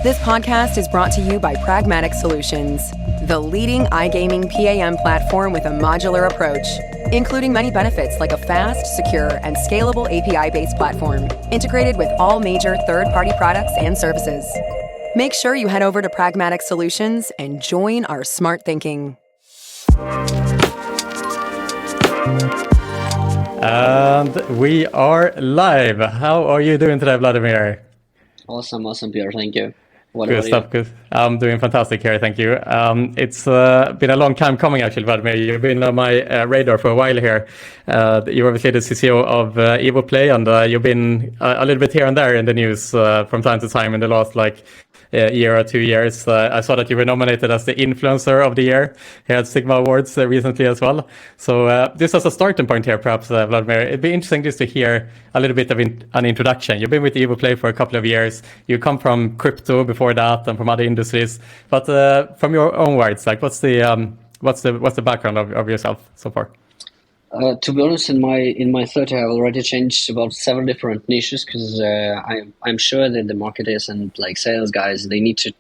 This podcast is brought to you by Pragmatic Solutions, the leading iGaming PAM platform with a modular approach, including many benefits like a fast, secure, and scalable API-based platform, integrated with all major third-party products and services. Make sure you head over to Pragmatic Solutions and join our smart thinking. And we are live. How are you doing today, Vladimir? Awesome, Pierre. Thank you. Good stuff. Good. I'm doing fantastic here. Thank you. It's been a long time coming, actually, Vladimir. You've been on my radar for a while here. You're obviously the CCO of Evoplay, and you've been a little bit here and there in the news from time to time in the last year or 2 years. I saw that you were nominated as the Influencer of the Year here at Sigma Awards recently as well. So this as a starting point here, perhaps, Vladimir, it'd be interesting just to hear a little bit of an introduction. You've been with Evoplay for a couple of years. You come from crypto before that and from other industries. But from your own words, like what's the background of yourself so far? To be honest, in my 30, I've already changed about 7 different niches because I'm sure that the marketers and like sales guys, they need to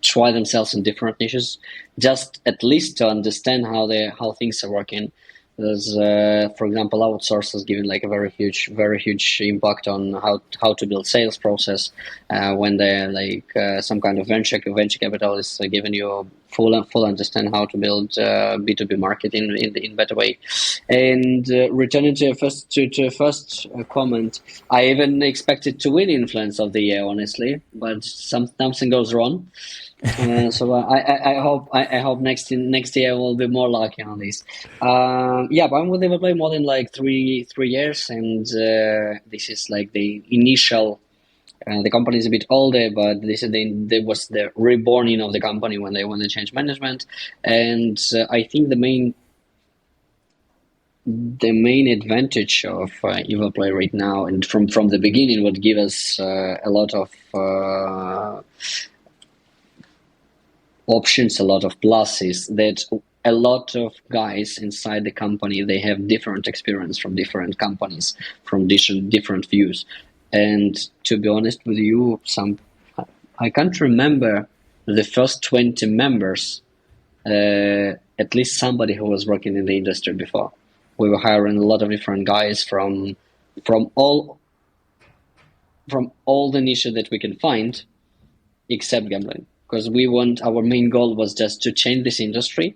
try themselves in different niches, just at least to understand how things are working. There's, for example, outsource has given like a very huge impact on how to build sales process when they're like some kind of venture capital is giving you a full understand how to build B2B marketing in better way. And returning to your first comment, I even expected to win Influence of the Year, honestly, but something goes wrong. So I hope next year we'll be more lucky on this. But I'm with Evoplay more than like three years, and this is like the initial. The company is a bit older, but there was the reborning of the company when they changed management, and I think the main advantage of Evoplay right now, and from the beginning, would give us a lot of options, a lot of pluses, that a lot of guys inside the company, they have different experience from different companies, from different views. And to be honest with you, I can't remember the first 20 members, at least somebody who was working in the industry before. We were hiring a lot of different guys from all the niches that we can find, except gambling. Because our main goal was just to change this industry,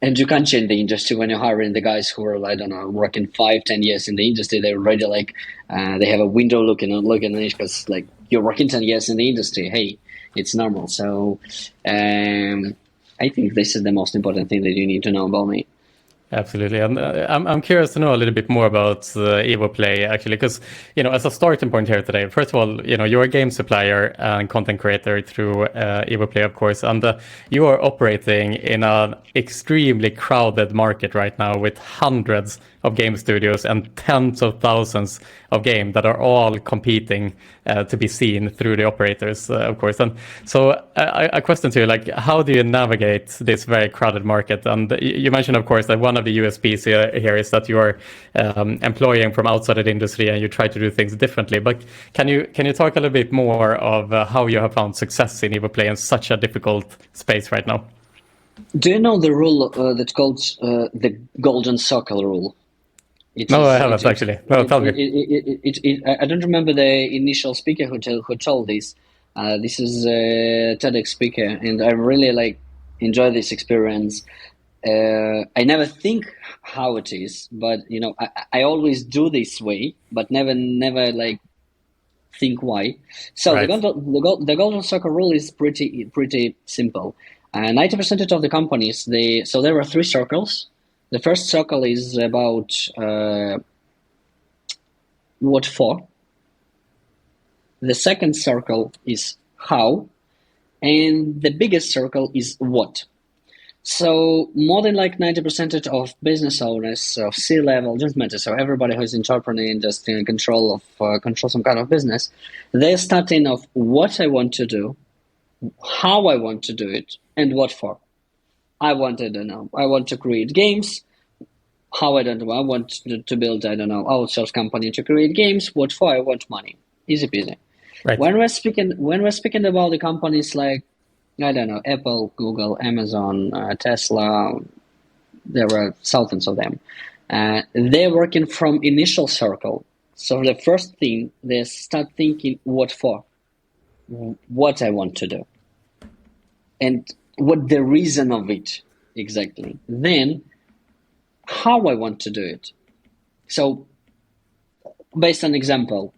and you can't change the industry when you're hiring the guys who are, I don't know, working 5-10 years in the industry. They're already like, they have a window looking at it, because like you're working 10 years in the industry. Hey, it's normal. So I think this is the most important thing that you need to know about me. Absolutely. And I'm curious to know a little bit more about Evoplay, actually, because, as a starting point here today, first of all, you're a game supplier and content creator through Evoplay, of course, and you are operating in an extremely crowded market right now with hundreds of game studios and tens of thousands of games that are all competing to be seen through the operators, of course. And so a question to you, like, how do you navigate this very crowded market? And you mentioned, of course, that one of the USPs here is that you are employing from outside of the industry and you try to do things differently. But can you talk a little bit more of how you have found success in Evoplay in such a difficult space right now? Do you know the rule that's called the Golden Circle rule? I haven't actually. No, tell me. I don't remember the initial speaker who told this. This is a TEDx speaker, and I really enjoy this experience. I never think how it is, but I always do this way, but never think why. So right. The Golden Circle rule is pretty simple. 90% of the companies, so there are 3 circles. The first circle is about what for. The second circle is how. And the biggest circle is what. So more than 90% of business owners of C-level, doesn't matter, so everybody who's entrepreneur and just in control some kind of business, they're starting off what I want to do, how I want to do it, and what for. I want to create games. How I don't know. I want to build, outsource company to create games. What for? I want money. Easy peasy. Right. When we're speaking about the companies like, I don't know, Apple, Google, Amazon, Tesla, there were thousands of them. They're working from initial circle. So the first thing, they start thinking what for, what I want to do, and what the reason of it exactly. Then how I want to do it. So based on example,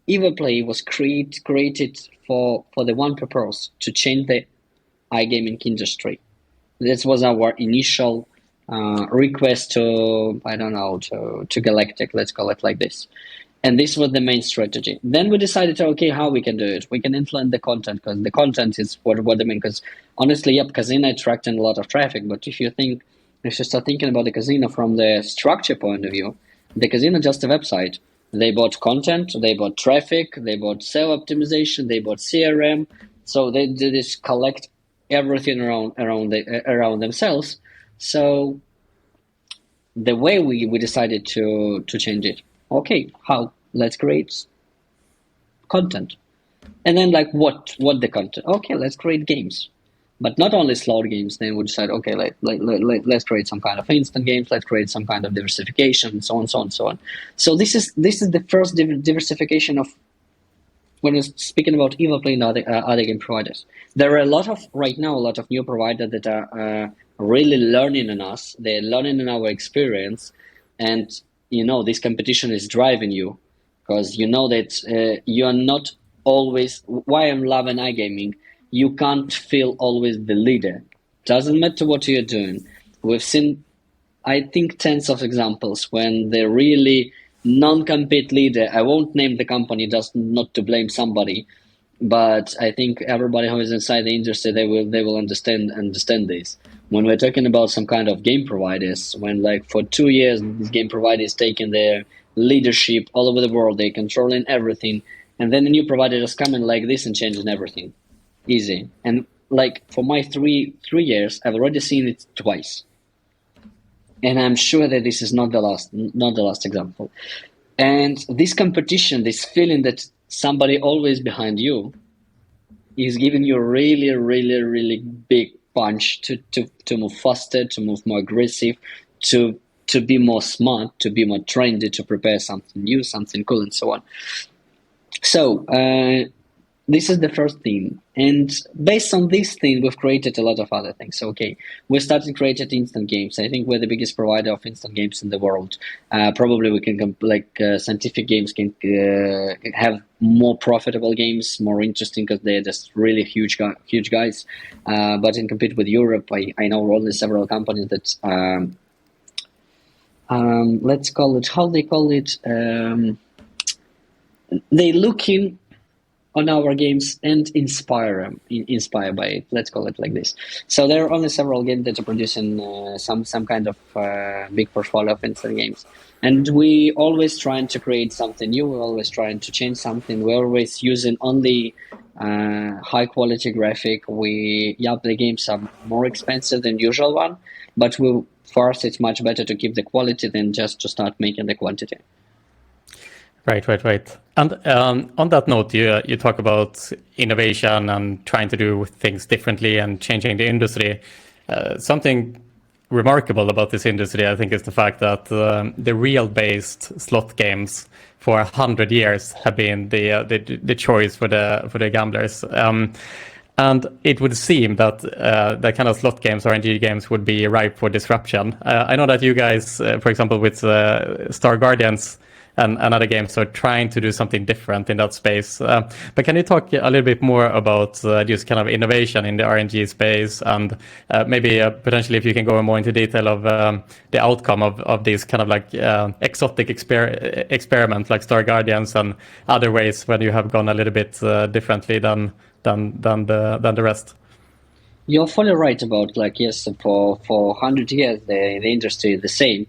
Evoplay was created for the one purpose, to change the iGaming industry. This was our initial request to, I don't know, to Galactic, let's call it like this. And this was the main strategy. Then we decided, okay, how we can do it. We can influence the content, because the content is what I mean. Because honestly, yep, casino attracting a lot of traffic. But if you start thinking about the casino from the structure point of view, the casino just a website. They bought content, they bought traffic, they bought sale optimization, they bought CRM. So they did this collect everything around themselves. So the way we decided to change it. Okay, how? Let's create content. And then like what the content? Okay, let's create games. But not only slot games. Then we decide, okay, let's create some kind of instant games. Let's create some kind of diversification, and so on, so on, so on. So this is the first diversification of, when we're speaking about Evoplay and other game providers. There are right now a lot of new providers that are really learning on us. They're learning on our experience, and this competition is driving you, because you know that you are not always. Why I'm loving iGaming. You can't feel always the leader. Doesn't matter what you're doing. We've seen, I think, tens of examples when the really non-compete leader, I won't name the company, just not to blame somebody, but I think everybody who is inside the industry, they will understand this. When we're talking about some kind of game providers, when like for 2 years, this game provider is taking their leadership all over the world, they're controlling everything, and then a new provider just coming like this and changing everything. Easy. And like for my 3 years, I've already seen it twice. And I'm sure that this is not the last example. And this competition, this feeling that somebody always behind you is giving you a really, really, really big punch to move faster, to move more aggressive, to be more smart, to be more trendy, to prepare something new, something cool, and so on. So this is the first thing. And based on this thing, we've created a lot of other things. So, okay, we started creating instant games. I think we're the biggest provider of instant games in the world. Probably we can, scientific games can have more profitable games, more interesting, because they're just really huge guys. But in compete with Europe, I know only several companies that, let's call it, how they call it, they look in on our games and inspired by it. Let's call it like this. So there are only several games that are producing some kind of big portfolio of instant games, and we always trying to create something new. We're always trying to change something. We're always using only high quality graphic. The games are more expensive than usual one, but for us it's much better to keep the quality than just to start making the quantity. Right. And on that note, you talk about innovation and trying to do things differently and changing the industry. Something remarkable about this industry, I think, is the fact that the real-based slot games for 100 years have been the choice for the gamblers. And it would seem that that kind of slot games, RNG games, would be ripe for disruption. I know that you guys, for example, with Star Guardians and other games, are trying to do something different in that space. But can you talk a little bit more about just kind of innovation in the RNG space, and maybe potentially if you can go more into detail of the outcome of these kind of like exotic experiment like Star Guardians and other ways when you have gone a little bit differently than the rest? You're fully right about yes, for 100 years the industry is the same.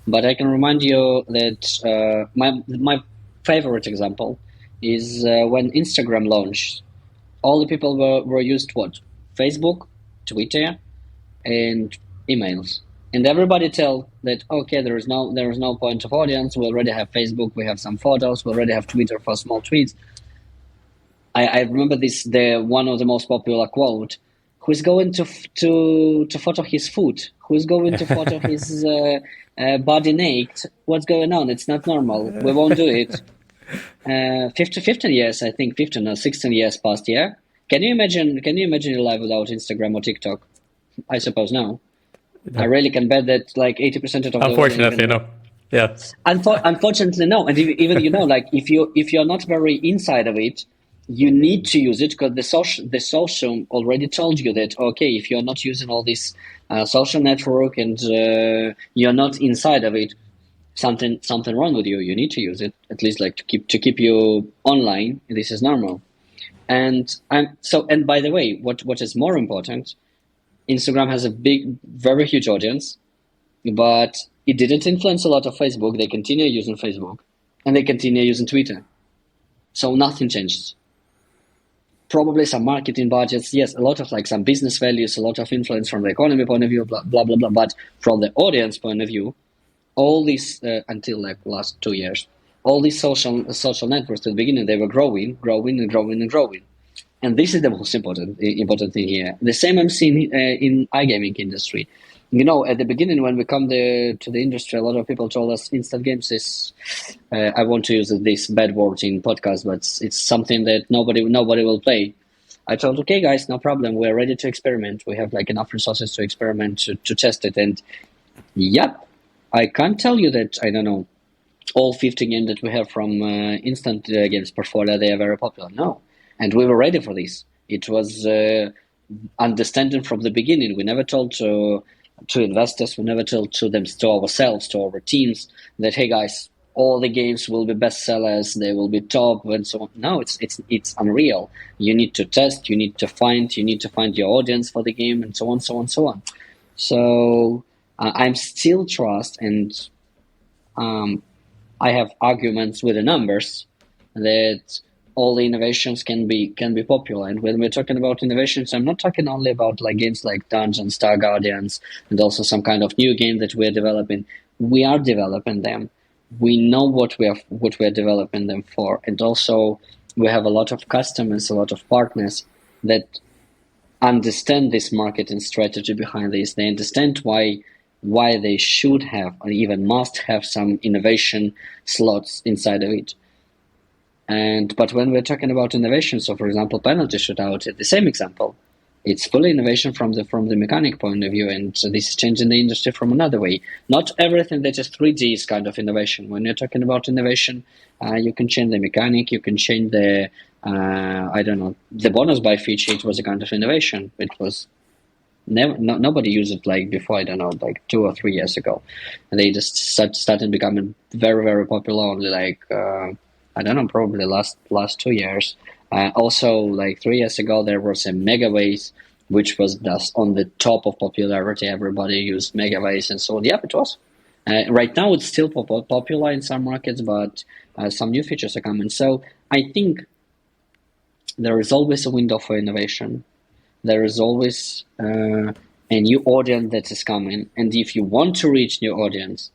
But I can remind you that my favorite example is when Instagram launched. All the people were used what? Facebook, Twitter, and emails. And everybody tell that, okay, there is no point of audience. We already have Facebook. We have some photos. We already have Twitter for small tweets. I remember the one of the most popular quote. Who's going to photo his foot? Who's going to photo his body naked? What's going on? It's not normal. We won't do it. 15 years, I think 15 or 16 years past, yeah? Can you imagine your life without Instagram or TikTok? I suppose no. I really can bet that like 80% of the Unfortunately, no. Yeah. Unfortunately, no. And even like if you're not very inside of it, you need to use it because the social already told you that okay, if you're not using all this social network and you're not inside of it, something wrong with you. You need to use it at least like to keep you online. This is normal. And by the way, what is more important, Instagram has a very huge audience, but it didn't influence a lot of Facebook. They continue using Facebook and they continue using Twitter. So nothing changed. Probably some marketing budgets, yes, a lot of like some business values, a lot of influence from the economy point of view, blah, blah, blah, blah. But from the audience point of view, all these, until like last 2 years, all these social networks at the beginning, they were growing. And this is the most important thing here. The same I'm seeing in iGaming industry. At the beginning when we come to the industry, a lot of people told us instant games is, I want to use this bad word in podcast, but it's something that nobody will play. I told, okay, guys, no problem. We're ready to experiment. We have like enough resources to experiment, to test it. And yep, I can't tell you that, I don't know, all 50 games that we have from instant games portfolio, they are very popular. No. And we were ready for this. It was understanding from the beginning. We never told to investors, we never told to ourselves, to our teams, that hey guys, all the games will be bestsellers, they will be top, and so on. No, it's unreal. You need to test, you need to find your audience for the game, and so on. So I'm still trust, and I have arguments with the numbers that all the innovations can be popular. And when we're talking about innovations, I'm not talking only about like games like Dungeons, Star Guardians, and also some kind of new game that we're developing. We are developing them. We know what we're developing them for, and also we have a lot of customers, a lot of partners that understand this marketing strategy behind this. They understand why they should have or even must have some innovation slots inside of it. But when we're talking about innovation, so for example, penalty shootout, the same example, it's fully innovation from the mechanic point of view, and so this is changing the industry from another way. Not everything that is 3D is kind of innovation. When you're talking about innovation, you can change the mechanic, you can change the the bonus buy feature. It was a kind of innovation. It was nobody used it like before, like 2 or 3 years ago, and they just started becoming very, very popular only like probably last 2 years. Also, like 3 years ago, there was a Megabase, which was just on the top of popularity. Everybody used Megabase, and so yeah, it was. Right now, it's still popular in some markets, but some new features are coming. So I think there is always a window for innovation. There is always a new audience that is coming, and if you want to reach new audience,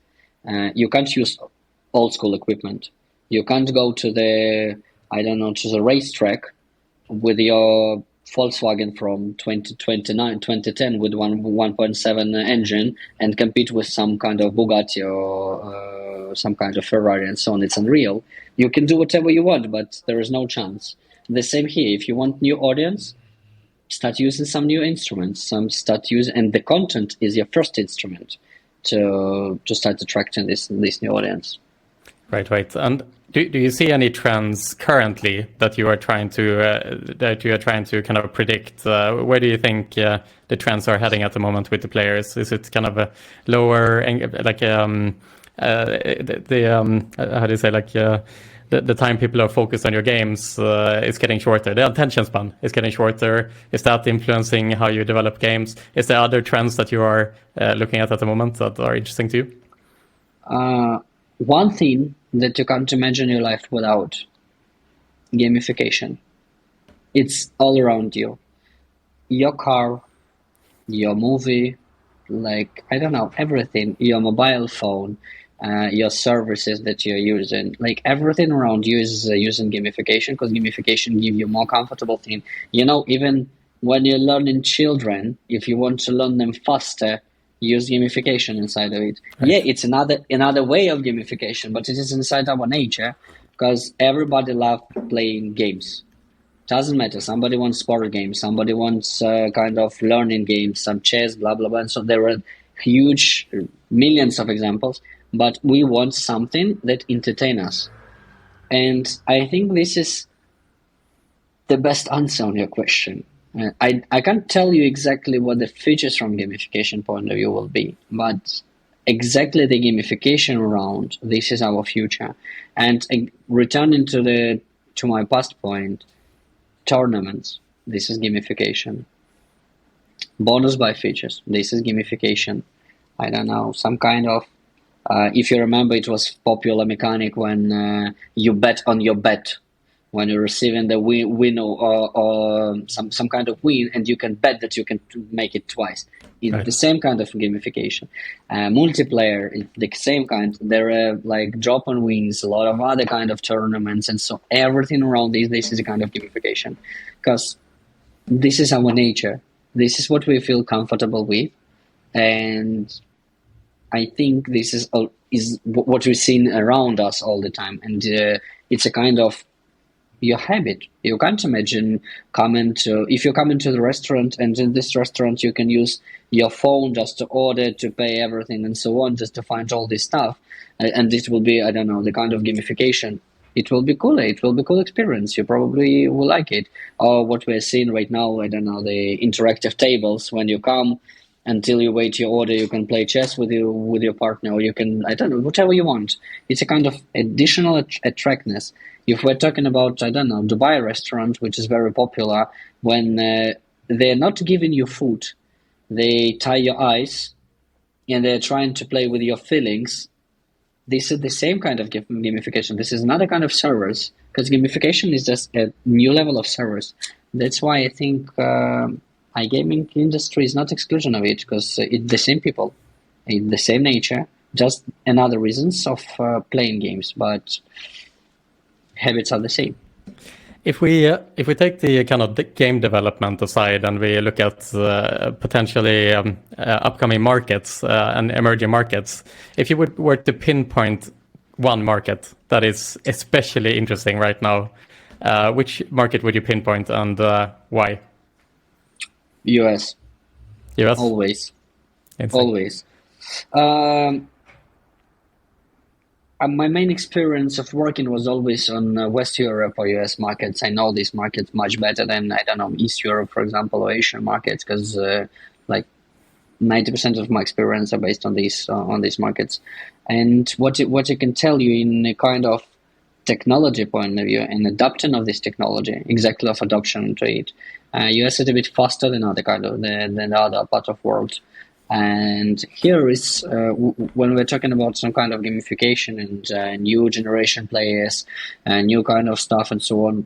you can't use old school equipment. You can't go to the racetrack with your Volkswagen from 2010 with 1.7 engine and compete with some kind of Bugatti or some kind of Ferrari and so on. It's unreal. You can do whatever you want, but there is no chance. The same here. If you want new audience, start using some new instruments. And the content is your first instrument to start attracting this new audience. Right. And do you see any trends currently that you are trying to kind of predict? Where do you think the trends are heading at the moment with the players? Is it kind of a lower, like the time people are focused on your games is getting shorter? The attention span is getting shorter. Is that influencing how you develop games? Is there other trends that you are looking at the moment that are interesting to you? One thing that you can't imagine your life without: gamification. It's all around you. Your car, your movie, everything, your mobile phone, your services that you're using. Like everything around you is using gamification, because gamification give you more comfortable thing. Even when you're learning children, if you want to learn them faster, use gamification inside of it. Right. Yeah, it's another way of gamification, but it is inside our nature, because everybody loves playing games. Doesn't matter. Somebody wants sport games. Somebody wants kind of learning games, some chess, blah blah blah. And so there are huge millions of examples, but we want something that entertain us. And I think this is the best answer on your question. I can't tell you exactly what the features from gamification point of view will be, but exactly the gamification around this is our future. And returning to my past point, tournaments, this is gamification. Bonus by features, this is gamification. I don't know, some kind of if you remember, it was popular mechanic when you bet on your bet, when you're receiving the win or some kind of win, and you can bet that you can make it twice. It's Right. the same kind of gamification. Multiplayer is the same kind. There are like drop on wins, a lot of other kind of tournaments, and so everything around this is a kind of gamification, because this is our nature. This is what we feel comfortable with, and I think this is what we're seeing around us all the time, and it's a kind of your habit. You can't imagine if you come into the restaurant, and in this restaurant you can use your phone just to order, to pay everything, and so on, just to find all this stuff, and this will be, I don't know, the kind of gamification. It will be cool. It will be cool experience. You probably will like it. Or what we're seeing right now, I don't know, the interactive tables. When you come, until you wait your order, you can play chess with your partner, or you can, I don't know, whatever you want. It's a kind of additional attractiveness. If we're talking about, I don't know, Dubai restaurant, which is very popular, when they're not giving you food, they tie your eyes, and they're trying to play with your feelings. This is the same kind of gamification. This is another kind of service, because gamification is just a new level of service. That's why I think iGaming industry is not exclusion of it, because it's the same people, it's the same nature, just another reasons of playing games, but habits are the same. If we take the kind of the game development aside, and we look at potentially upcoming markets and emerging markets, if you were to pinpoint one market that is especially interesting right now, which market would you pinpoint, and why? US. US? Always. Insane. Always. My main experience of working was always on West Europe or US markets. I know these markets much better than, I don't know, East Europe, for example, or Asian markets, because like 90% of my experience are based on these markets. And what it can tell you in a kind of technology point of view and adoption of this technology, exactly of adoption into it, US is a bit faster than the other part of world. And here is when we're talking about some kind of gamification and new generation players and new kind of stuff and so on,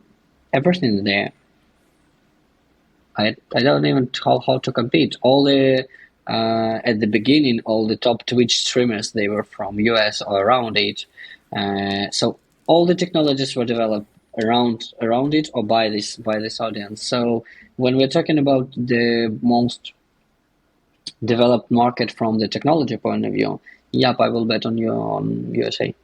everything is there. I don't even know how to compete. All the at the beginning, all the top Twitch streamers, they were from US or around it. So all the technologies were developed around it or by this audience. So when we're talking about the most developed market from the technology point of view, yep, I will bet on USA.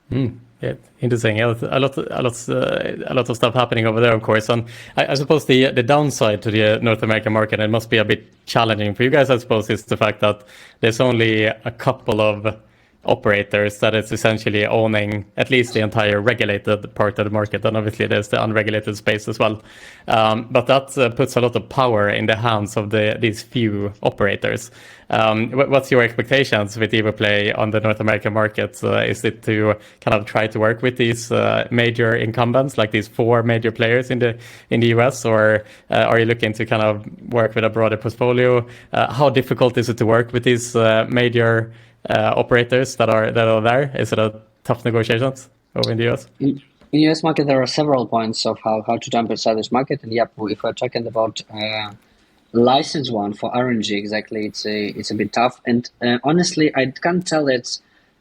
Yeah, interesting. A lot of stuff happening over there, of course. And I suppose the downside to the North American market, it must be a bit challenging for you guys, I suppose, is the fact that there's only a couple of operators that is essentially owning at least the entire regulated part of the market, and obviously there's the unregulated space as well. But that puts a lot of power in the hands of these few operators. What's your expectations with Evoplay on the North American market? Is it to kind of try to work with these major incumbents, like these 4 major players in the US, or are you looking to kind of work with a broader portfolio? How difficult is it to work with these major operators that are there? Is it a tough negotiations over in the US? In US market, there are several points of how to jump inside this market, and yep, if we're talking about license one for RNG, exactly, it's a bit tough. And honestly, I can't tell that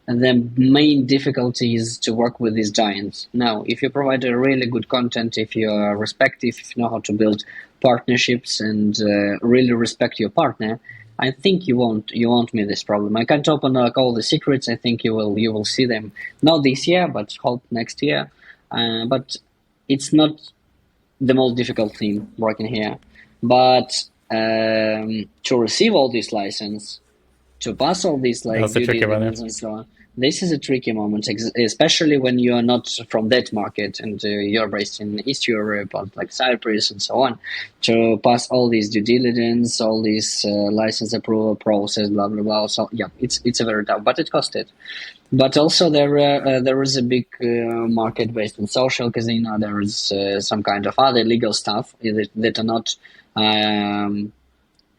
the main difficulty is to work with these giants. Now, if you provide a really good content, if you are respectful, if you know how to build partnerships and really respect your partner, I think you won't meet this problem. I can't open all the secrets. I think you will see them not this year, but hope next year. But it's not the most difficult thing working here. But to receive all this license, to pass all these like due diligence and so on, this is a tricky moment, especially when you are not from that market and you're based in East Europe, like Cyprus and so on. To pass all these due diligence, all this license approval process, blah blah blah. So yeah, it's a very tough, but it costed. But also there is a big market based on social casino. There is some kind of other legal stuff that are not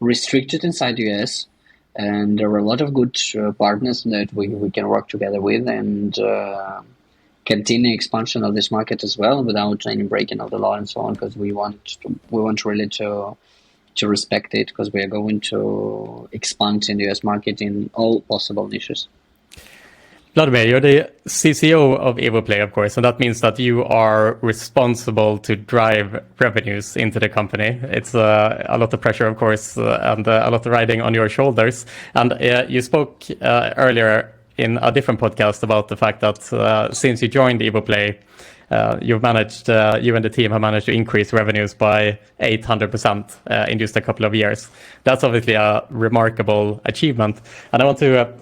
restricted inside US. And there are a lot of good partners that we can work together with and continue expansion of this market as well without any breaking of the law and so on, because we want really to respect it, because we are going to expand in the US market in all possible niches. Vladimir, you're the CCO of Evoplay, of course, and that means that you are responsible to drive revenues into the company. It's a lot of pressure, of course, and a lot of riding on your shoulders. And you spoke earlier in a different podcast about the fact that since you joined Evoplay, you and the team have managed to increase revenues by 800% in just a couple of years. That's obviously a remarkable achievement. And I want to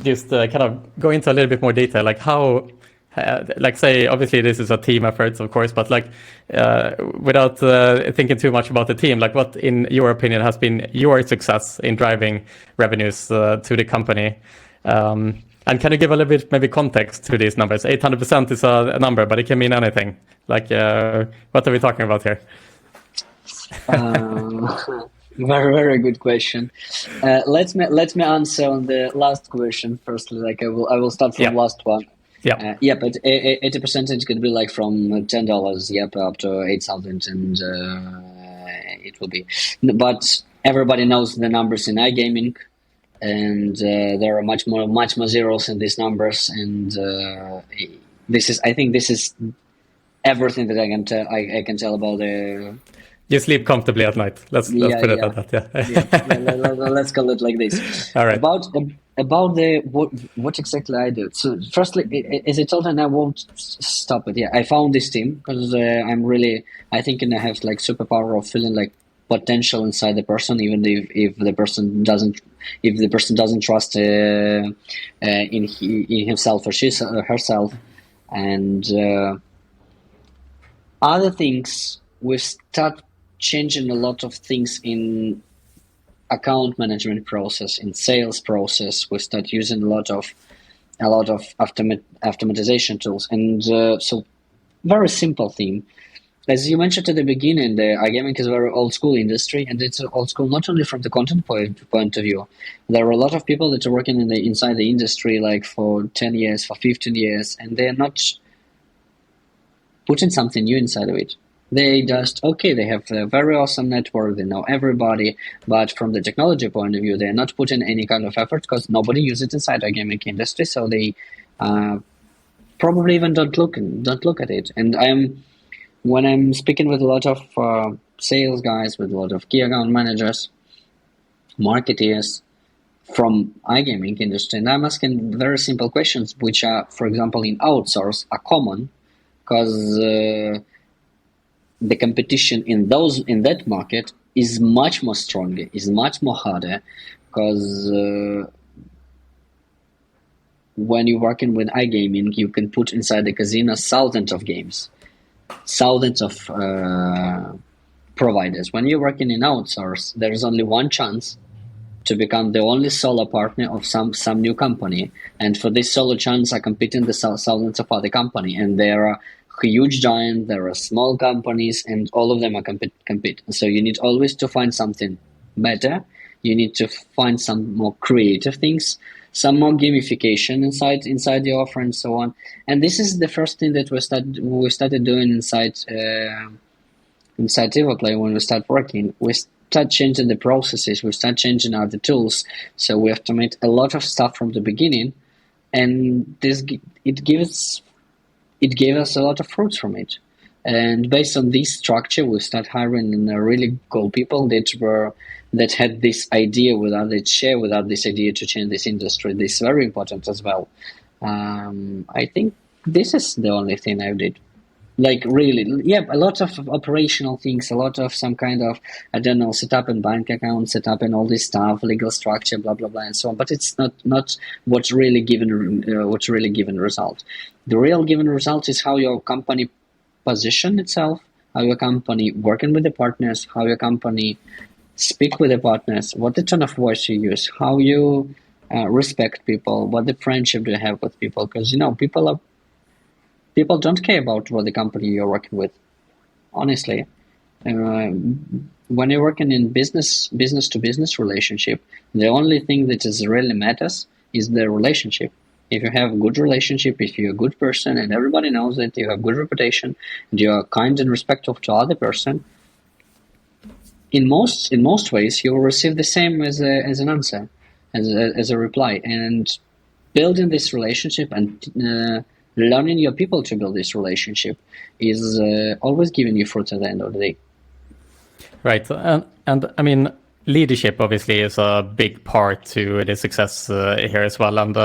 just kind of go into a little bit more detail, like how, like say, obviously this is a team effort, of course, but like without thinking too much about the team, like what in your opinion has been your success in driving revenues to the company? And can you give a little bit maybe context to these numbers? 800% is a number, but it can mean anything. Like what are we talking about here? Very, very good question. Let me answer on the last question firstly. Like I will start from last one. Yeah. But 80% could be like from $10, up to 8,000, and it will be. But everybody knows the numbers in iGaming, and there are much more zeros in these numbers, and I think this is everything that I can tell about the. You sleep comfortably at night. Let's put it at that. Let's call it like this. All right. About the what exactly I do. So, firstly, as I told, and I won't stop it. Yeah, I found this team because I think I have like superpower of feeling like potential inside the person, even if the person doesn't trust in himself or herself, and other things. We start changing a lot of things in account management process, in sales process. We start using a lot of automatization tools, and so very simple thing. As you mentioned at the beginning, the iGaming is a very old school industry, and it's old school not only from the content point of view. There are a lot of people that are working inside the industry like for 10 years, for 15 years, and they're not putting something new inside of it. They just, they have a very awesome network, they know everybody, but from the technology point of view, they're not putting any kind of effort because nobody uses it inside the gaming industry, so they probably even don't look at it. And when I'm speaking with a lot of sales guys, with a lot of key account managers, marketeers from iGaming industry, and I'm asking very simple questions, which are, for example, in outsource, are common, because the competition in that market is much more stronger, is much more harder, because when you're working with iGaming, you can put inside the casino thousands of games, thousands of providers. When you're working in outsource, there is only one chance to become the only solo partner of some new company, and for this solo chance are competing the thousands of other company, and there are huge giant, there are small companies, and all of them are compete. So you need always to find something better. You need to find some more creative things, some more gamification inside the offer, and so on. And this is the first thing that we started doing inside Evoplay when we start working. We start changing the processes. We start changing the tools. So we automate a lot of stuff from the beginning. and it gave us a lot of fruits from it. And based on this structure, we start hiring really cool people that had this idea without this idea to change this industry. This is very important as well. I think this is the only thing I did. Like really, yeah, a lot of operational things, a lot of some kind of, I don't know, set up a bank account, set up and all this stuff, legal structure, blah blah blah, and so on. But it's not what's really given result. The real given result is how your company position itself, how your company working with the partners, how your company speak with the partners, what the tone of voice you use, how you respect people, what the friendship do you have with people, because people don't care about what the company you're working with, honestly. When you're working in business to business relationship, the only thing that is really matters is the relationship. If you have a good relationship, if you're a good person and everybody knows that you have good reputation and you are kind and respectful to other person, in most ways you will receive the same as an answer, as a reply. And building this relationship and learning your people to build this relationship is always giving you fruit at the end of the day. Right. And I mean, leadership obviously is a big part to the success here as well. And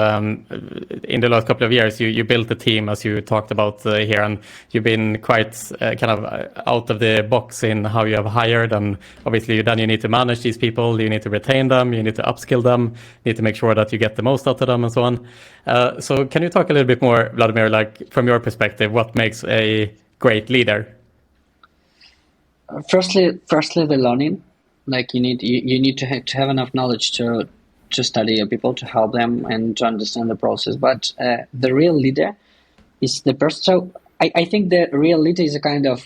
in the last couple of years, you built a team, as you talked about here, and you've been quite kind of out of the box in how you have hired. And obviously, then you need to manage these people, you need to retain them, you need to upskill them, you need to make sure that you get the most out of them, and so on. So, can you talk a little bit more, Vladimir, like from your perspective, what makes a great leader? Firstly, the learning. Like you need to have enough knowledge to study your people, to help them and to understand the process. But the real leader is the person. So I think the real leader is a kind of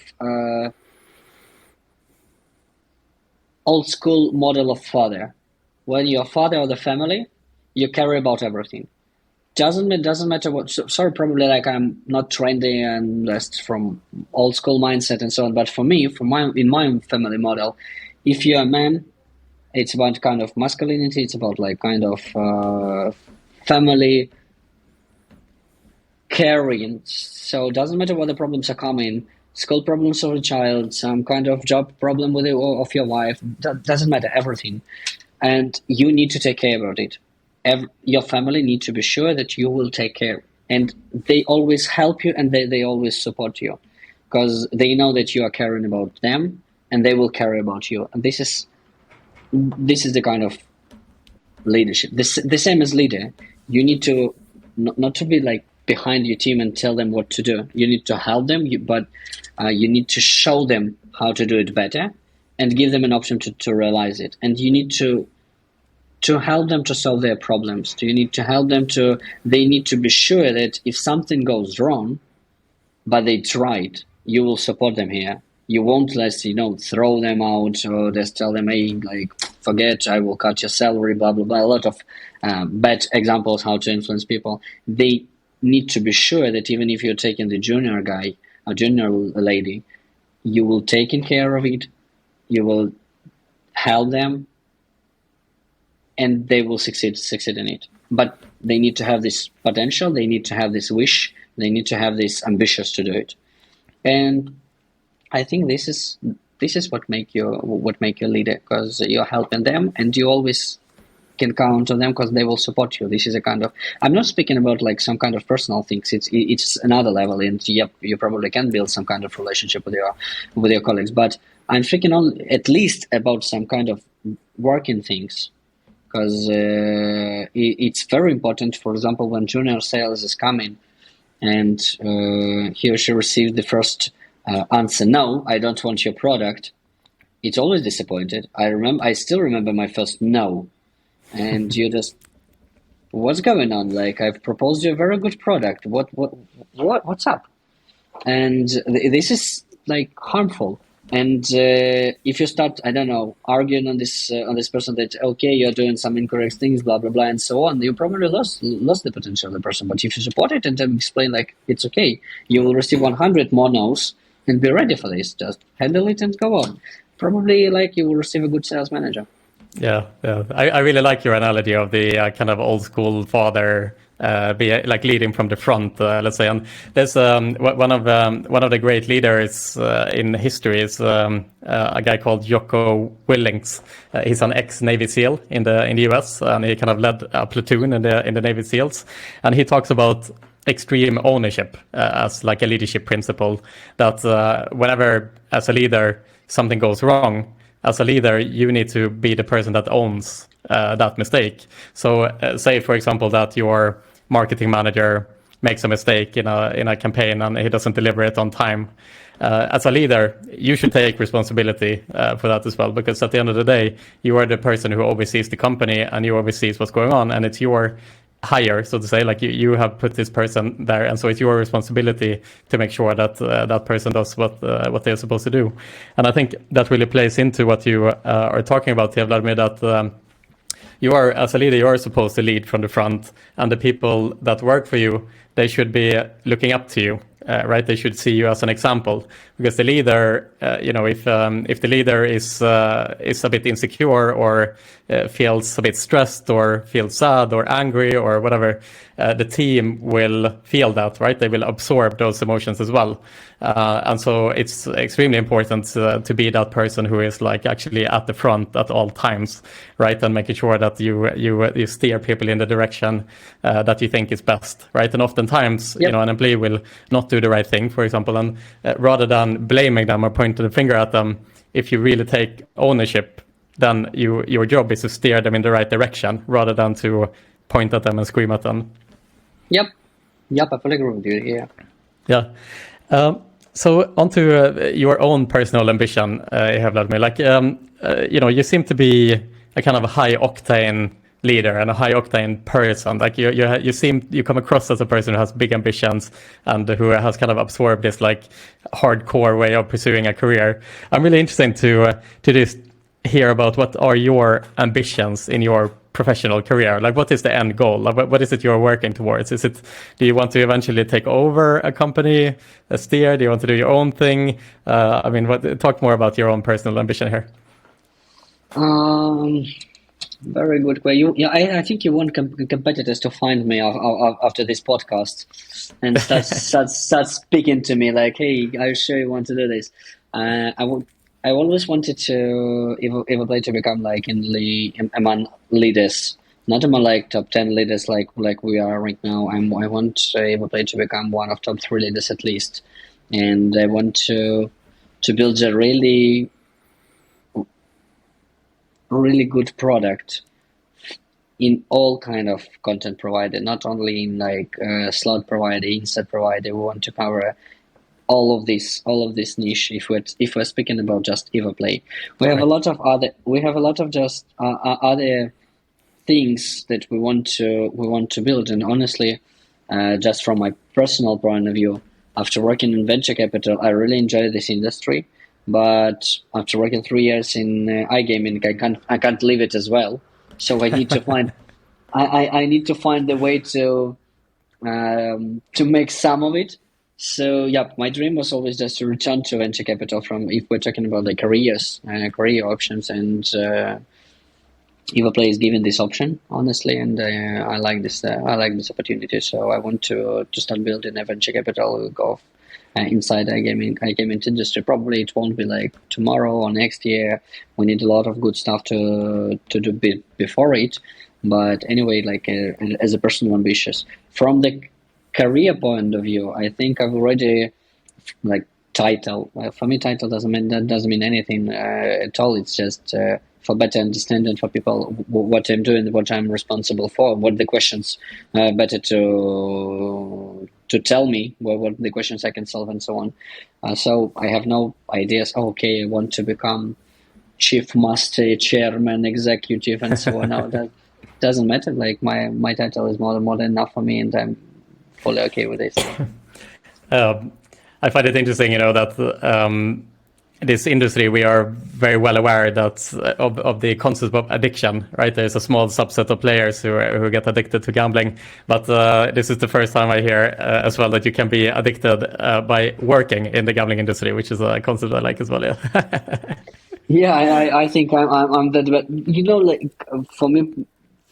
old school model of father. When you're father of the family, you care about everything. Doesn't matter what. Sorry, probably like I'm not trendy and just from old school mindset and so on. But for me, in my family model, if you're a man, it's about kind of masculinity. It's about like kind of family caring. So it doesn't matter what the problems are coming. School problems of a child, some kind of job problem of your wife. Doesn't matter, everything, and you need to take care about it. Your family need to be sure that you will take care, and they always help you and they always support you, because they know that you are caring about them and they will care about you. And this is the kind of leadership. The same as leader, you need to not to be like behind your team and tell them what to do. You need to help them, but you need to show them how to do it better and give them an option to realize it. And you need to help them to solve their problems. You need to help them they need to be sure that if something goes wrong, but they tried, you will support them here. You won't just, throw them out or just tell them, hey, like, forget, I will cut your salary, blah, blah, blah. A lot of bad examples how to influence people. They need to be sure that even if you're taking the junior guy or junior lady, you will take care of it, you will help them, and they will succeed in it. But they need to have this potential, they need to have this wish, they need to have this ambitious to do it. And I think this is what make you a leader, because you're helping them and you always can count on them because they will support you. This is a kind of, I'm not speaking about like some kind of personal things. It's another level, and yep, you probably can build some kind of relationship with your colleagues. But I'm speaking on at least about some kind of working things, because it's very important. For example, when junior sales is coming and he or she received the first answer, no, I don't want your product, it's always disappointed. I still remember my first no, and you just, what's going on? Like, I've proposed you a very good product. What's up? And this is like harmful. And if you start, I don't know, arguing on this person that, okay, you're doing some incorrect things, blah blah blah, and so on, you probably lost the potential of the person. But if you support it and then explain like it's okay, you will receive 100 more no's and be ready for this. Just handle it and go on. Probably like you will receive a good sales manager. Yeah. I really like your analogy of the kind of old school father be like leading from the front, let's say. And there's one of the great leaders in history is a guy called Jocko Willings. He's an ex-Navy SEAL in the US, and he kind of led a platoon in the Navy SEALs. And he talks about extreme ownership as like a leadership principle, that whenever as a leader something goes wrong, as a leader you need to be the person that owns that mistake. So say for example that your marketing manager makes a mistake in a campaign and he doesn't deliver it on time. As a leader, you should take responsibility for that as well, because at the end of the day, you are the person who oversees the company and you oversees what's going on, and it's your hire, so to say, like you have put this person there, and so it's your responsibility to make sure that that person does what they're supposed to do. And I think that really plays into what you are talking about here, Vladimir, that you are, as a leader, you are supposed to lead from the front, and the people that work for you, they should be looking up to you, right? They should see you as an example, because the leader, if the leader is a bit insecure or feels a bit stressed or feels sad or angry or whatever, the team will feel that, right? They will absorb those emotions as well. And so it's extremely important to be that person who is like actually at the front at all times, right? And making sure that you steer people in the direction that you think is best, right? And oftentimes, Yep. an employee will not do the right thing, for example, and rather than blaming them or pointing the finger at them, if you really take ownership, then your job is to steer them in the right direction rather than to point at them and scream at them. Yep, I fully agree with you. Yeah. So onto your own personal ambition, Vladimir. Like, you seem to be a kind of a high octane leader and a high octane person. Like you come across as a person who has big ambitions and who has kind of absorbed this like hardcore way of pursuing a career. I'm really interested to just hear about what are your ambitions in your professional career. Like, what is the end goal? Like, what is it you're working towards? Do you want to eventually take over a company, a steer? Do you want to do your own thing? Talk more about your own personal ambition here. Very good way. I think you want competitors to find me after this podcast and start speaking to me like, "Hey, are you sure you want to do this?" I always wanted to Evoplay to become like among leaders, not among like top 10 leaders like we are right now. I want Evoplay to become one of top 3 leaders at least, and I want to build a really good product in all kind of content provider, not only in like slot provider, insert provider. We want to cover all of this niche. If we're speaking about just Evoplay, we have a lot of other things that we want to build. And honestly, just from my personal point of view, after working in venture capital, I really enjoy this industry. But after working 3 years in iGaming, I can't leave it as well. So I need to find I need to find a way to make some of it. So yeah, my dream was always just to return to venture capital if we're talking about like career options, and Evoplay is given this option, honestly, and I like this opportunity. So I want to start building a venture capital go inside iGaming industry. Probably it won't be like tomorrow or next year. We need a lot of good stuff to do before it. But anyway, like as a personal ambitious, from the career point of view, I think I've already like title. For me, title doesn't mean anything at all. It's just for better understanding for people what I'm doing, what I'm responsible for, what the questions better to tell me, what the questions I can solve, and so on. So I have no ideas. Okay, I want to become chief master, chairman, executive, and so on. No, that doesn't matter. Like my title is more than enough for me, and I'm fully okay with this. I find it interesting, that this industry, we are very well aware that of the concept of addiction, right? There's a small subset of players who get addicted to gambling, but this is the first time I hear as well that you can be addicted by working in the gambling industry, which is a concept I like as well. Yeah. Yeah, I think I'm that, but like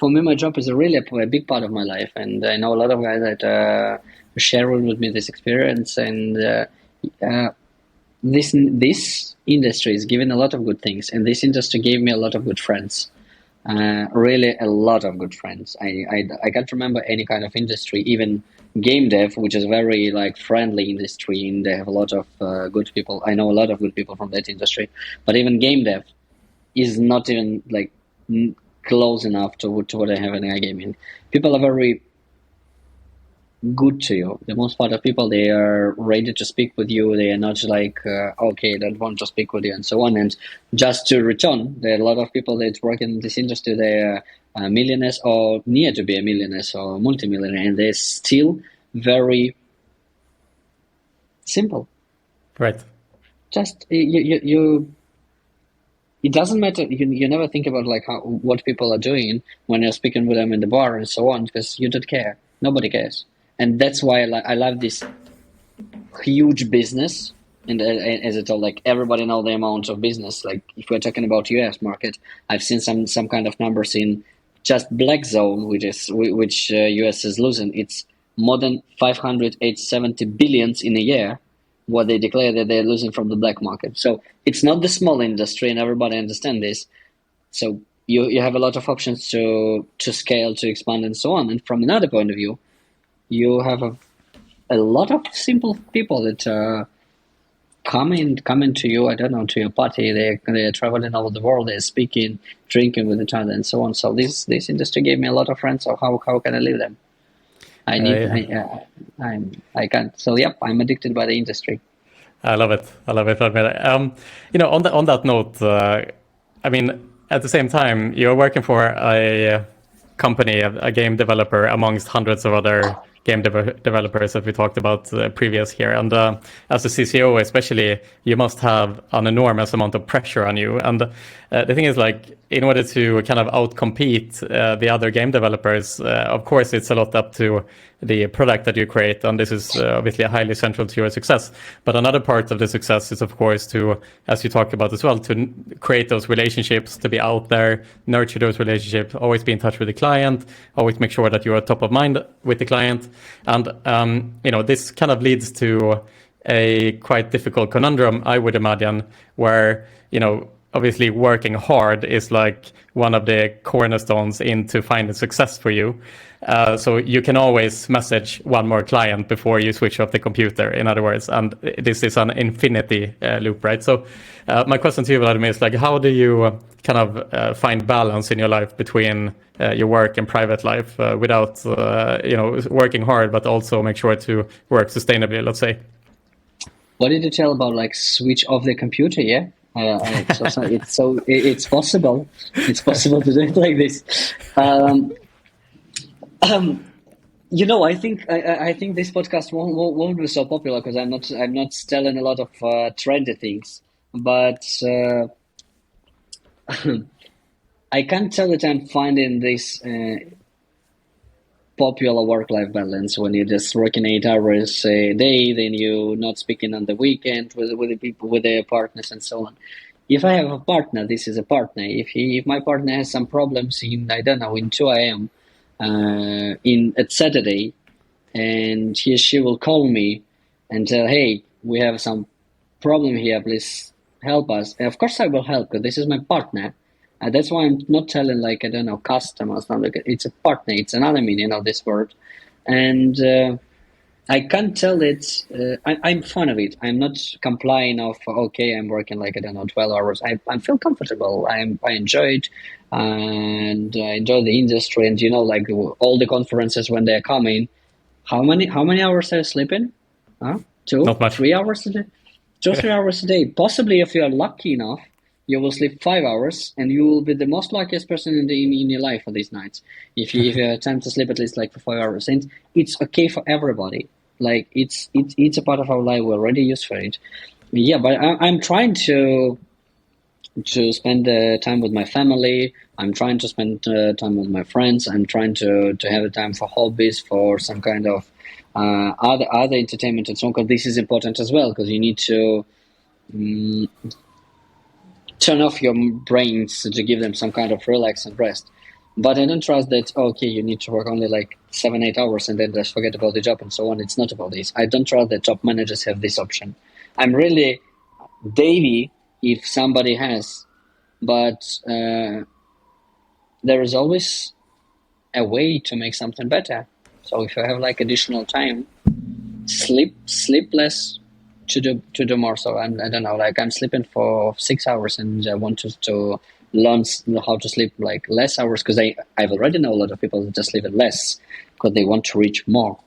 for me, my job is really a big part of my life, and I know a lot of guys that share with me this experience, and this industry is giving a lot of good things, and this industry gave me a lot of good friends. Really, a lot of good friends. I can't remember any kind of industry, even game dev, which is a very like friendly industry, and they have a lot of good people. I know a lot of good people from that industry, but even game dev is not even like close enough to what I have in iGaming. People are very good to you. The most part of people, they are ready to speak with you. They are not like, okay, don't want to speak with you and so on. And just to return, there are a lot of people that work in this industry. They are millionaires or near to be a millionaire or multimillionaire, and they're still very simple. Right. Just you it doesn't matter. You never think about like what people are doing when you're speaking with them in the bar and so on, because you don't care. Nobody cares. And that's why I love this huge business. And as I told, like everybody know the amount of business. Like if we're talking about US market, I've seen some kind of numbers in just black zone, which US is losing. It's more than 570 billions in a year, what they declare that they're losing from the black market. So it's not the small industry, and everybody understands this. So you have a lot of options to scale, to expand, and so on. And from another point of view, you have a lot of simple people that coming to you, I don't know, to your party. They're traveling all over the world. They're speaking, drinking with each other, and so on. So this industry gave me a lot of friends. So how can I leave them? I can't. So yep, I'm addicted by the industry. I love it, Vladimir. On that note, I mean, at the same time, you're working for a company, a game developer, amongst hundreds of other game developers that we talked about previous here. And as a CCO especially, you must have an enormous amount of pressure on you. And the thing is, like, in order to kind of outcompete the other game developers, of course, it's a lot up to the product that you create. And this is obviously highly central to your success. But another part of the success is, of course, to, as you talked about as well, to create those relationships, to be out there, nurture those relationships, always be in touch with the client, always make sure that you are top of mind with the client. And, this kind of leads to a quite difficult conundrum, I would imagine, where, obviously working hard is like one of the cornerstones into finding success for you. So you can always message one more client before you switch off the computer, in other words, and this is an infinity loop, right? So my question to you, Vladimir, is like, how do you kind of find balance in your life between your work and private life without, working hard, but also make sure to work sustainably, let's say? What did you tell about like switch off the computer? Yeah. It's possible. It's possible to do it like this. I think this podcast won't be so popular because I'm not telling a lot of trendy things, but I can't tell that I'm finding this popular work-life balance when you're just working 8 hours a day, then you're not speaking on the weekend with the people, with their partners, and so on. If I have a partner, this is a partner. If my partner has some problems in 2 a.m. At Saturday, and she will call me and tell, hey, we have some problem here, please help us. And of course I will help, because this is my partner. That's why I'm not telling customers. It's a partner. It's another meaning of this word, and I can't tell it. I'm fond of it. I'm not complying of okay, I'm working 12 hours. I feel comfortable. I enjoy it, and I enjoy the industry. And all the conferences when they're coming. How many hours are you sleeping? 2, not much. 3 hours a day. 2 or 3 hours a day. Possibly, if you are lucky enough, you will sleep 5 hours, and you will be the most luckiest person in your life for these nights. If you have time to sleep at least for 5 hours, and it's okay for everybody. It's a part of our life. We're already used for it. Yeah, but I'm trying to spend time with my family. I'm trying to spend time with my friends. I'm trying to have a time for hobbies, for some kind of other entertainment and so on. Because this is important as well. Because you need to turn off your brains to give them some kind of relax and rest. But I don't trust that, okay, you need to work only like 7-8 hours and then just forget about the job and so on. It's not about this. I don't trust that top managers have this option. I'm really Davy if somebody has, but there is always a way to make something better. So if you have like additional time, sleep less to do more. So I don't know, like I'm sleeping for 6 hours and I want to learn how to sleep like less hours, because I've already know a lot of people that just sleep less because they want to reach more.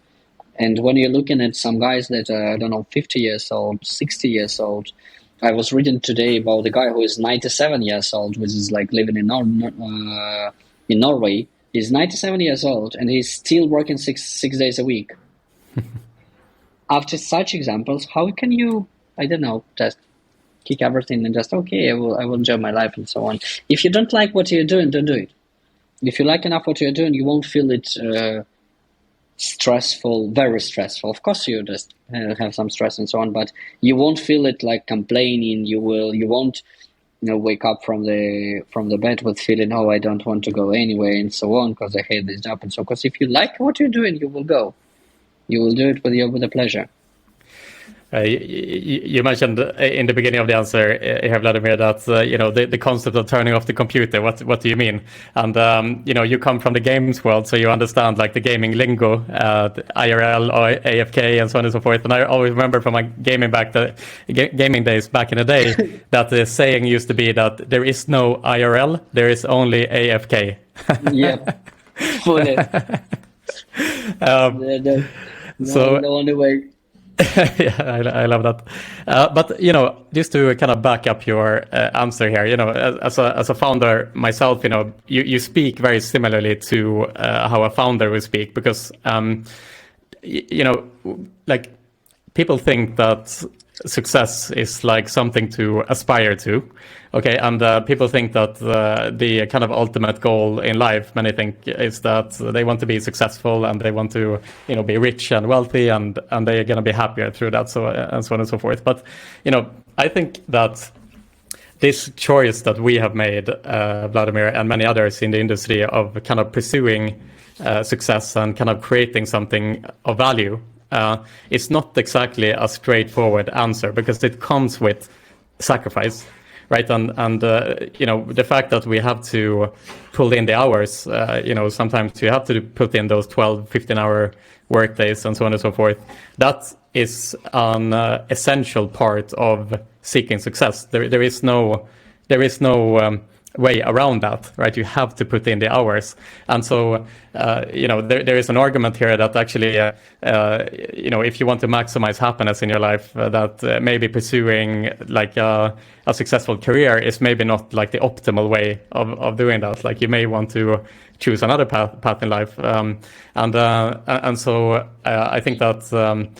And when you're looking at some guys that I don't know, 50 years old, 60 years old, I was reading today about a guy who is 97 years old, which is like living in Norway. He's 97 years old and he's still working six days a week. After such examples, how can you, I don't know, just kick everything and just, okay, I will enjoy my life and so on. If you don't like what you're doing, don't do it. If you like enough what you're doing, you won't feel it stressful, very stressful. Of course, you just have some stress and so on, but you won't feel it like complaining. You won't, wake up from the bed with feeling, oh, I don't want to go anywhere and so on because I hate this job and so. Because if you like what you're doing, you will go. You will do it with a pleasure. You mentioned in the beginning of the answer here, Vladimir, that the concept of turning off the computer. What do you mean? And you come from the games world, so you understand like the gaming lingo, the IRL or AFK, and so on and so forth. And I always remember from my gaming days back in the day that the saying used to be that there is no IRL, there is only AFK. Yep, fully. The only way. Yeah, I love that. But just to kind of back up your answer here, as a founder myself, you speak very similarly to how a founder would speak, because like people think that success is like something to aspire to, okay, and people think that the kind of ultimate goal in life, many think, is that they want to be successful and they want to be rich and wealthy, and they're going to be happier through that, so and so on and so forth. But I think that this choice that we have made, Vladimir and many others in the industry, of kind of pursuing success and kind of creating something of value, it's not exactly a straightforward answer, because it comes with sacrifice, right? And the fact that we have to pull in the hours, sometimes you have to put in those 12, 15-hour work days and so on and so forth. That is an essential part of seeking success. There is no way around that, right? You have to put in the hours. And so, there is an argument here that actually, if you want to maximize happiness in your life, that maybe pursuing like a successful career is maybe not like the optimal way of doing that. Like you may want to choose another path in life. And so I think that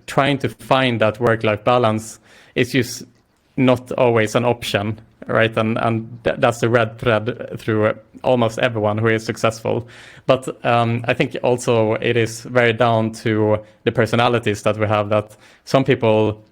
trying to find that work-life balance is just not always an option, right? And that's the red thread through almost everyone who is successful. But I think also it is very down to the personalities that we have, that some people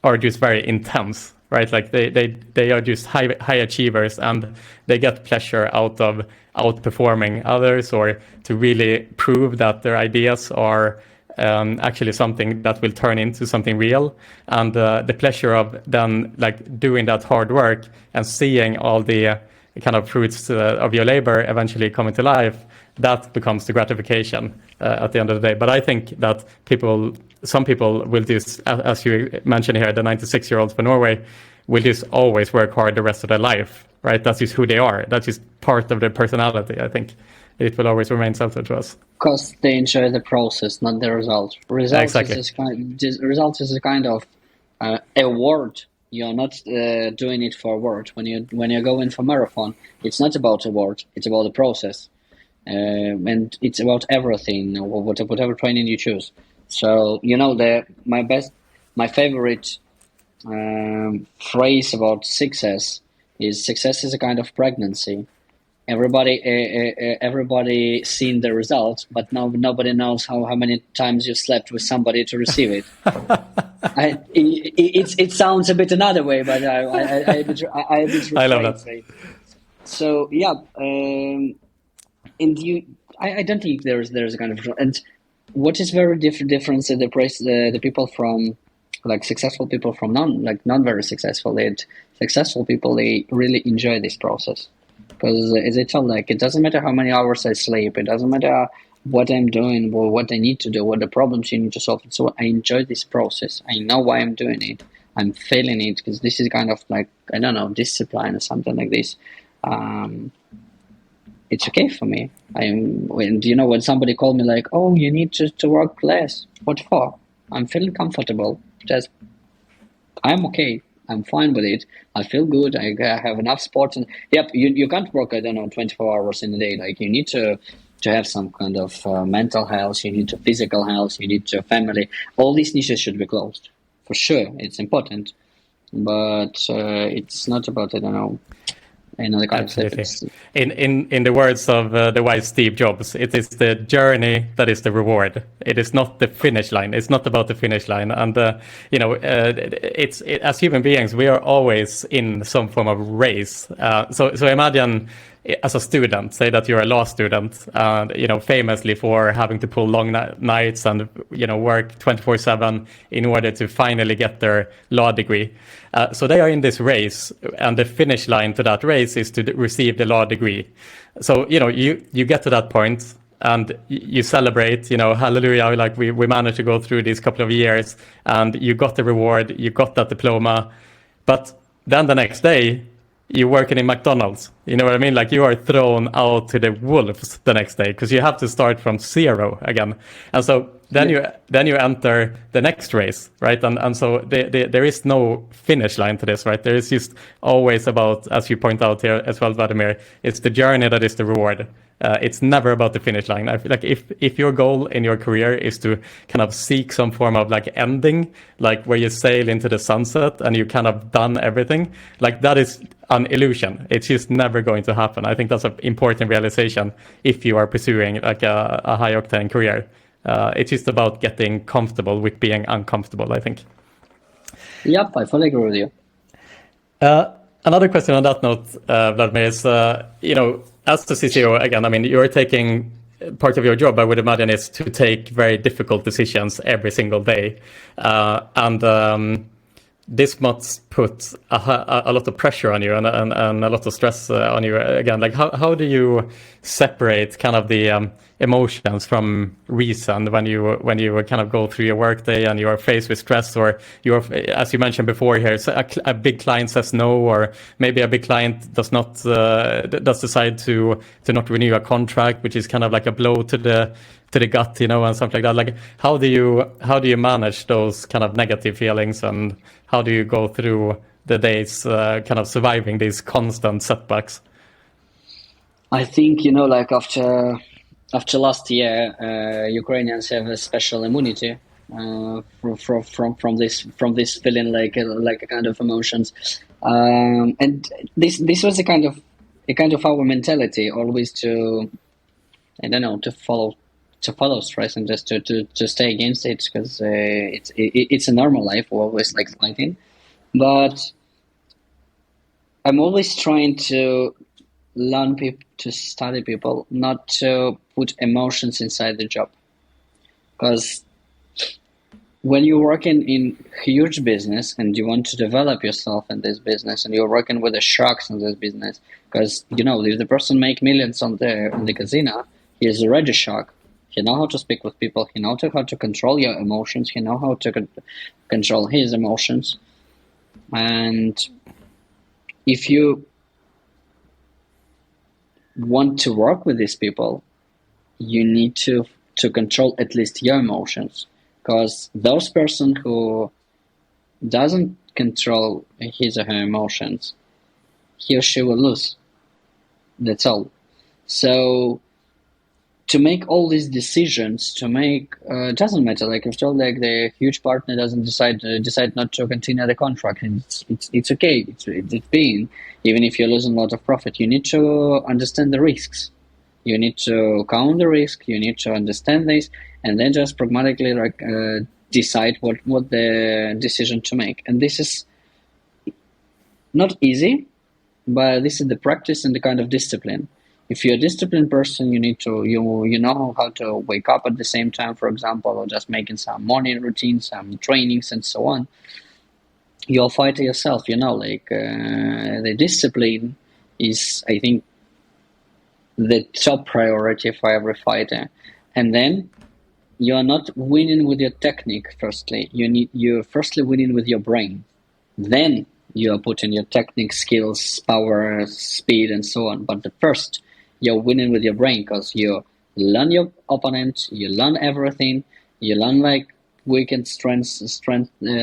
are just very intense, right? Like they are just high achievers, and they get pleasure out of outperforming others, or to really prove that their ideas are actually something that will turn into something real. And the pleasure of then like doing that hard work and seeing all the kind of fruits of your labor eventually coming to life, that becomes the gratification at the end of the day. But I think that some people will just, as you mentioned here, the 96-year-olds for Norway will just always work hard the rest of their life, right? That's just who they are. That's just part of their personality. I think it will always remain central to us. Because they enjoy the process, not the result. Exactly. Result is a kind of award. You're not doing it for award. When you're going for marathon, it's not about award. It's about the process, and it's about everything. Whatever training you choose. So my favorite phrase about success is a kind of pregnancy. everybody seen the results, but now nobody knows how many times you slept with somebody to receive it. It sounds a bit another way, but I I love refrain. that. So yeah, and I don't think there's a kind of, and what is very different in the people from like successful people from non very successful. Successful people, they really enjoy this process, because as I told, like, it doesn't matter how many hours I sleep, it doesn't matter what I'm doing or what I need to do, what the problems you need to solve. So I enjoy this process. I know why I'm doing it. I'm feeling it, because this is kind of like, I don't know, discipline or something like this. It's okay for me. When somebody called me like, oh, you need to work less. What for? I'm feeling comfortable. Just, I'm okay. I'm fine with it. I feel good. I have enough sports. And yep, you can't work, I don't know, 24 hours in a day. Like, you need to have some kind of mental health. You need to physical health. You need to family. All these niches should be closed. For sure, it's important. But it's not about, I don't know, the concept. Absolutely. In the words of the wise Steve Jobs, it is the journey that is the reward. It is not the finish line. It's not about the finish line. And as human beings, we are always in some form of race. So imagine, as a student, say that you're a law student, famously for having to pull long nights and work 24/7 in order to finally get their law degree. So they are in this race, and the finish line to that race is to receive the law degree. So you get to that point, and you celebrate, hallelujah, like we managed to go through these couple of years, and you got the reward, you got that diploma. But then the next day, you're working in McDonald's. You know what I mean? Like, you are thrown out to the wolves the next day, because you have to start from zero again. And so then you enter the next race, right? And so there is no finish line to this, right? There is just always about, as you point out here as well, Vladimir, it's the journey that is the reward. It's never about the finish line. I feel like if your goal in your career is to kind of seek some form of like ending, like where you sail into the sunset and you kind of done everything, like that is an illusion. It's just never going to happen. I think that's an important realization if you are pursuing like a high octane career. It's just about getting comfortable with being uncomfortable, I think. Yep, I fully agree with you. Another question on that note, Vladimir, is, as the CCO, again, I mean, you're taking part of your job, I would imagine, is to take very difficult decisions every single day. And this must put a lot of pressure on you and a lot of stress on you. Again, like how do you separate kind of the emotions from reason when you kind of go through your workday and you are faced with stress, or you're, as you mentioned before here, a big client says no, or maybe a big client does decide to not renew a contract, which is kind of like a blow to the gut, and something like that. Like, how do you manage those kind of negative feelings, and how do you go through the days kind of surviving these constant setbacks? I think, like after last year, Ukrainians have a special immunity from this feeling, like a kind of emotions, and this was a kind of our mentality, always to, I don't know, to follow stress and just to stay against it, because it's a normal life. We're always like fighting, but I'm always trying to learn people, to study people, not to put emotions inside the job. Because when you're working in huge business and you want to develop yourself in this business, and you're working with the sharks in this business, because if the person make millions in the casino, he is already a shark. He know how to speak with people. He know how to control your emotions. He know how to control his emotions. And if you want to work with these people, you need to control at least your emotions, because those person who doesn't control his or her emotions, he or she will lose. That's all. So to make all these decisions, to make doesn't matter. Like if told, like the huge partner doesn't decide not to continue the contract, and it's okay. It's being, even if you're losing a lot of profit, you need to understand the risks. You need to count the risk. You need to understand this, and then just pragmatically like decide what the decision to make. And this is not easy, but this is the practice and the kind of discipline. If you're a disciplined person, you need to you know how to wake up at the same time, for example, or just making some morning routines, some trainings, and so on. You'll fight yourself, like the discipline is, I think, the top priority for every fighter. And then you're not winning with your technique. Firstly, you're firstly winning with your brain. Then you are putting your technique, skills, power, speed, and so on. But the first, you're winning with your brain because you learn your opponent, you learn everything, you learn like weak and strength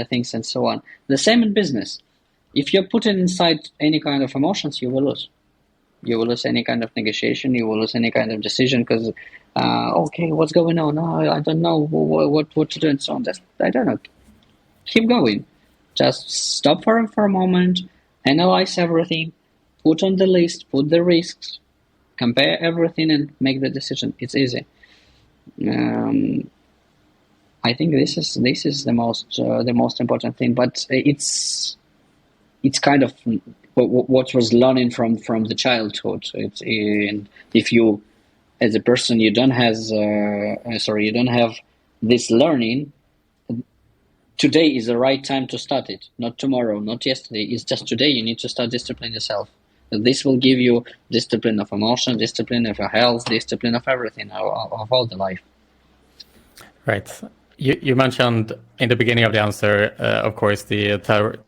things, and so on. The same in business. If you're putting inside any kind of emotions, you will lose. You will lose any kind of negotiation. You will lose any kind of decision because, okay, what's going on? I don't know what to do and so on. Just, I don't know. Keep going. Just stop for a moment, analyze everything, put on the list, put the risks, compare everything, and make the decision. It's easy. I think this is the most important thing. But it's kind of what was learning from the childhood. And if you, as a person, you don't have this learning. Today is the right time to start it, not tomorrow, not yesterday. It's just today. You need to start disciplining yourself. This will give you discipline of emotion, discipline of your health, discipline of everything, of all the life. Right. You mentioned in the beginning of the answer, of course, the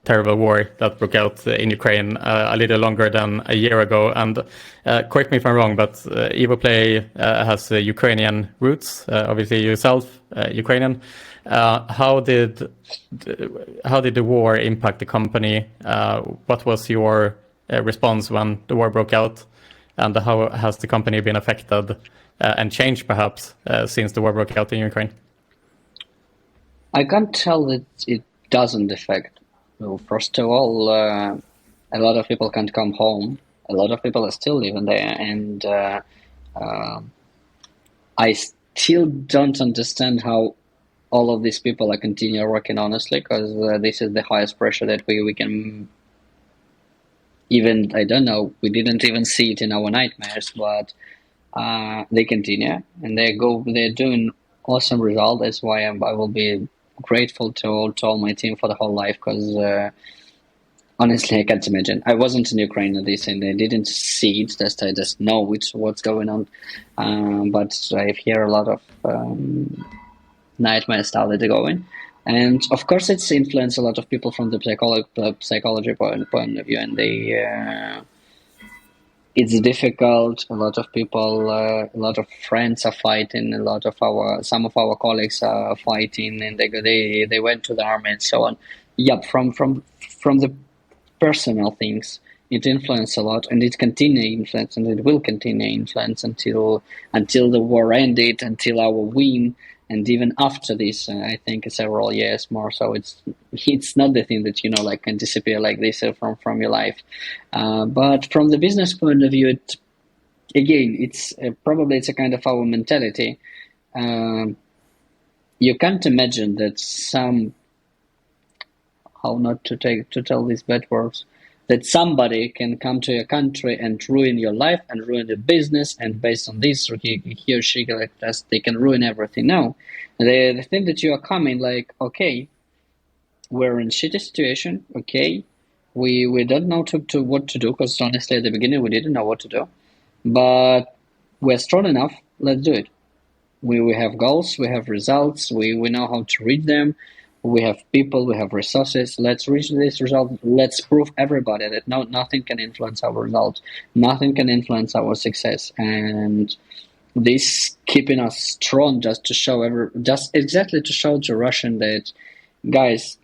terrible war that broke out in Ukraine a little longer than a year ago. And correct me if I'm wrong, but Evoplay has Ukrainian roots. Obviously, yourself, Ukrainian. How did the war impact the company? What was your response when the war broke out? And how has the company been affected and changed, perhaps, since the war broke out in Ukraine? I can't tell that it doesn't affect. Well, first of all, a lot of people can't come home. A lot of people are still living there, and I still don't understand how all of these people are continue working honestly, because this is the highest pressure that we can even, I don't know, we didn't even see it in our nightmares, but they continue, and they're doing awesome result. That's why I will be grateful to all my team for the whole life, because honestly, I can't imagine. I wasn't in Ukraine at this, and I didn't see it. I just know what's going on. But I hear a lot of nightmare stuff that are going, and of course, it's influenced a lot of people from the psychology point of view, and it's difficult. A lot of people, a lot of friends are fighting. Some of our colleagues are fighting, and they went to the army and so on. Yep, from the personal things, it influenced a lot, and it continue influence, and it will continue influence until the war ended, until our win, and even after this, I think several years more. So it's not the thing that can disappear like this from your life. But from the business point of view, it's probably a kind of our mentality. You can't imagine that how not to tell these bad words, that somebody can come to your country and ruin your life and ruin the business, and based on this, he or she, they can ruin everything. No, the thing that you are coming, like, okay, we're in a shitty situation, okay, we don't know to what to do, because honestly, at the beginning, we didn't know what to do, but we're strong enough, let's do it. We have goals, we have results, we know how to reach them. We have people, we have resources. Let's reach this result. Let's prove everybody that nothing can influence our result. Nothing can influence our success. And this keeping us strong, just exactly to show to Russian that, guys,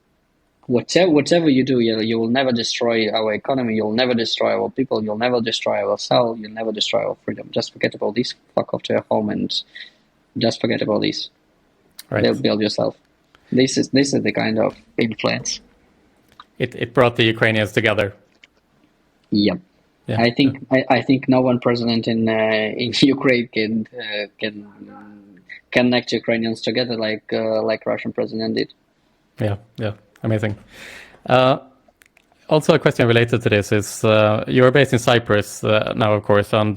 whatever you do, you will never destroy our economy. You'll never destroy our people. You'll never destroy our soul. You'll never destroy our freedom. Just forget about this. Fuck off to your home and just forget about this. Right. Build yourself. This is the kind of influence. It brought the Ukrainians together. Yep. Yeah. I think no one president in Ukraine can connect Ukrainians together like Russian president did. Yeah, amazing. Also, a question related to this is you're based in Cyprus now, of course, and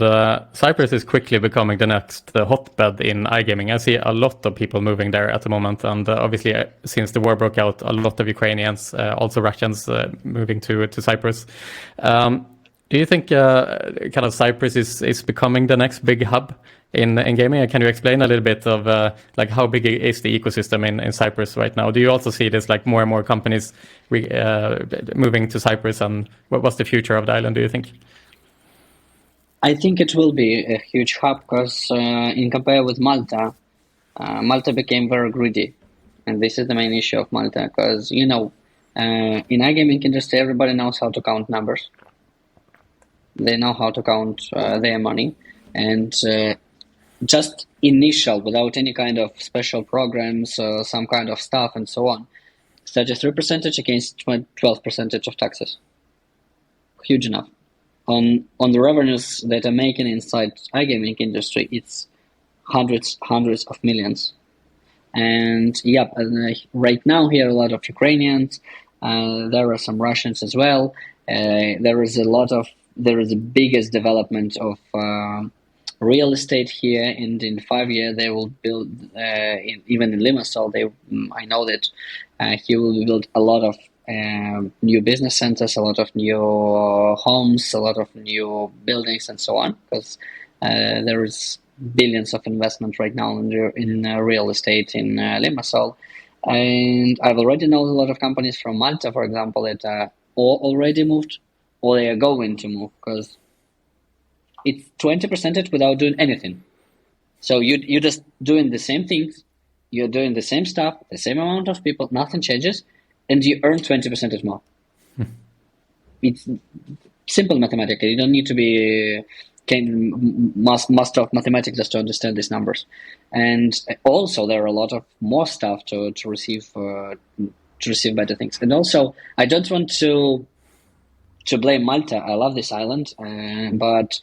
Cyprus is quickly becoming the next hotbed in iGaming. I see a lot of people moving there at the moment, and obviously, since the war broke out, a lot of Ukrainians, also Russians, moving to Cyprus. Do you think kind of Cyprus is becoming the next big hub in gaming? And can you explain a little bit of like how big is the ecosystem in Cyprus right now? Do you also see this like more and more companies moving to Cyprus, and what's the future of the island, do you think? I think it will be a huge hub because in compare with Malta, Malta became very greedy, and this is the main issue of Malta because in iGaming industry everybody knows how to count numbers. They know how to count their money, and just initial, without any kind of special programs, some kind of stuff, and so on. 33% against 12% of taxes. Huge enough. On the revenues that are making inside iGaming industry, it's hundreds of millions. And right now here a lot of Ukrainians. There are some Russians as well. There is the biggest development of real estate here, and in 5 years they will build even in Limassol. I know that he will build a lot of new business centers, a lot of new homes, a lot of new buildings, and so on. Because there is billions of investment right now in real estate in Limassol, and I've already known a lot of companies from Malta, for example, that already moved or they are going to move because it's 20% without doing anything. So you're just doing the same things, you're doing the same stuff, the same amount of people, nothing changes, and you earn 20% more. It's simple mathematics. You don't need to be master of mathematics just to understand these numbers. And also there are a lot of more stuff to receive better things. And also I don't want to blame Malta. I love this island, but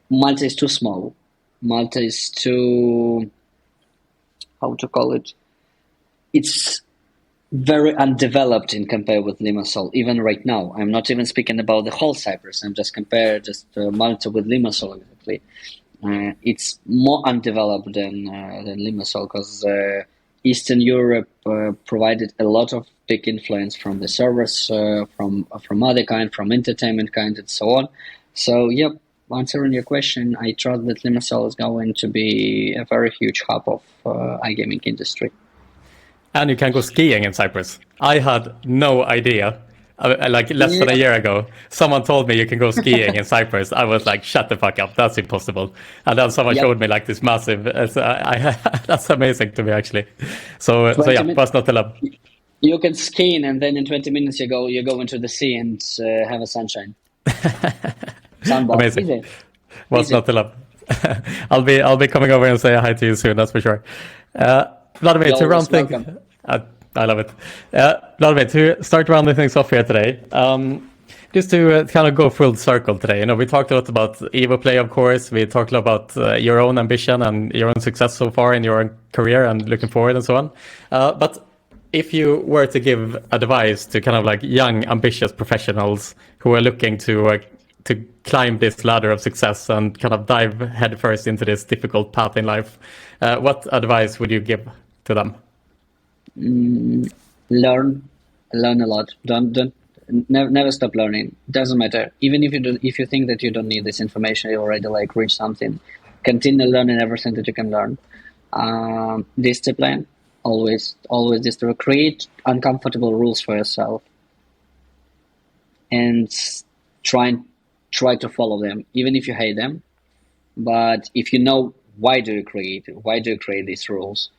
Malta is too small. Malta is too, how to call it? It's very undeveloped in compare with Limassol, even right now. I'm not even speaking about the whole Cyprus. I'm just comparing Malta with Limassol exactly. It's more undeveloped than Limassol because Eastern Europe provided a lot of big influence from the servers, from other kind, from entertainment kind, and so on. So, yep, answering your question, I trust that Limassol is going to be a very huge hub of iGaming industry. And you can go skiing in Cyprus. I had no idea. Like less than a year ago, someone told me you can go skiing in Cyprus. I was like, shut the fuck up, that's impossible. And then someone showed me like this massive, that's amazing to me actually. So yeah, what's not to love? You can ski and then in 20 minutes you go into the sea and have a sunshine. Amazing. Easy. What's not to love? I'll be coming over and say hi to you soon, that's for sure. Vladimir, to round things, I love it. Vladimir, to start rounding things off here today, just to kind of go full circle today. You know, we talked a lot about Evoplay, of course. We talked a lot about your own ambition and your own success so far in your own career and looking forward and so on. But if you were to give advice to kind of like young, ambitious professionals who are looking to climb this ladder of success and kind of dive headfirst into this difficult path in life, what advice would you give to them? Learn a lot. Never stop learning. Doesn't matter. Even if you think that you don't need this information, you already like reach something. Continue learning everything that you can learn. Discipline, always discipline. Create uncomfortable rules for yourself, and try to follow them, even if you hate them. But if you know why do you create these rules,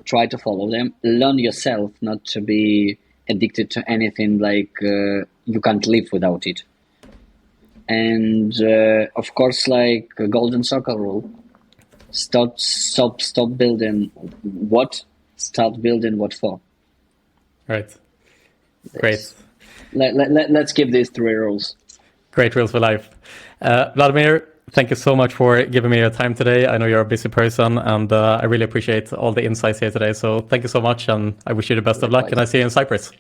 try to follow them. Learn yourself not to be addicted to anything like you can't live without it. And of course, like a golden circle rule: stop building what, start building what for. Right. Great. Let's keep these 3 rules. Great rules for life. Vladimir, thank you so much for giving me your time today. I know you're a busy person, and I really appreciate all the insights here today. So thank you so much, and I wish you the best of luck, and I see you in Cyprus.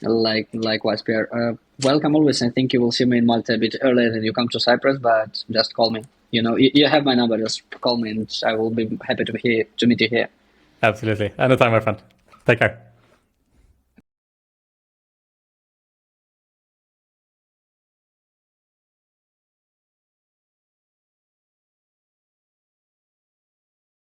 Likewise, Pierre. Welcome always. I think you will see me in Malta a bit earlier than you come to Cyprus, but just call me. You have my number. Just call me, and I will be happy to meet you here. Absolutely. Anytime, my friend. Take care.